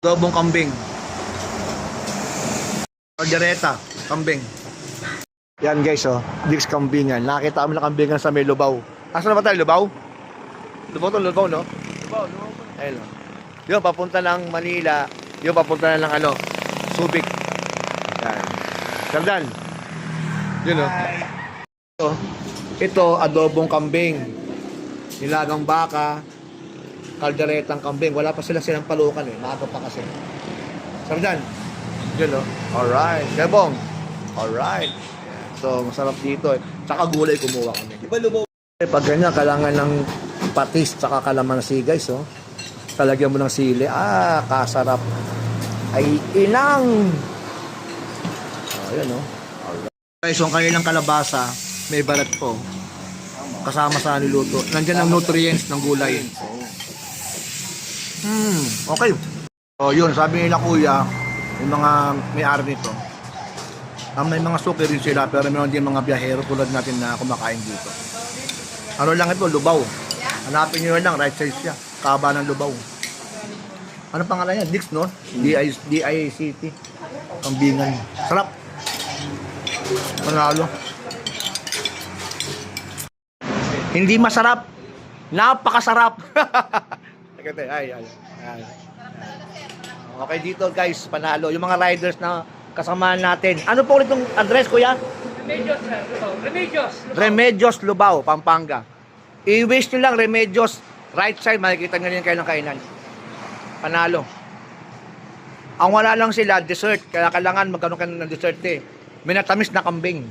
Adobong kambing. Kaldereta, kambing. Yan guys, oh. Dix kambingan. Nakita kami na kambingan sa may Lubao. Asa na ba tayo? Lubao? Lubao to, Lubao, no? Lubao. Ayun, no? Yun, papunta ng Manila. Yun, papunta na ng Subic. Yan. Sardan. Yun, no? Ito, adobong kambing. Nilagang baka. Kalderetang kambing. Wala pa silang palukan eh. Maaga pa kasi. Sardan. Yun, no? Alright. Gabong. Alright. So, masarap dito eh. Tsaka gulay kumuha kami. Iba lumaw. Pag ganyan, kailangan ng patis tsaka kalamansi guys, oh. Talagyan mo ng sili. Kasarap. Ay, inang! Ayan, oh. Alright. Guys, yung kanilang kalabasa, may balat po. Kasama sa niluto. Nandiyan ang nutrients ng gulay. Okay. So, yun, sabi nila kuya, yung mga may-ari nito, may mga suki rin sila, pero meron din mga biyahero tulad natin na kumakain dito. Ano lang ito, Lubao. Hanapin nyo lang, right side siya. Kaba ng Lubao. Ano pangalan niya? Dix, no? D-I-C-T. Kambingan. Sarap. Panalo. Hindi masarap. Napakasarap. Ay. Okay dito guys, panalo. Yung mga riders na kasama natin. Ano po ulit yung address, kuya? Remedios, Lubao, Pampanga. I-wish nyo lang, Remedios, right side, makikita nyo rin kayo ng kainan. Panalo. Ang wala lang sila, dessert. Kaya kailangan magkaroon kayo ng dessert eh. Minatamis na kambing.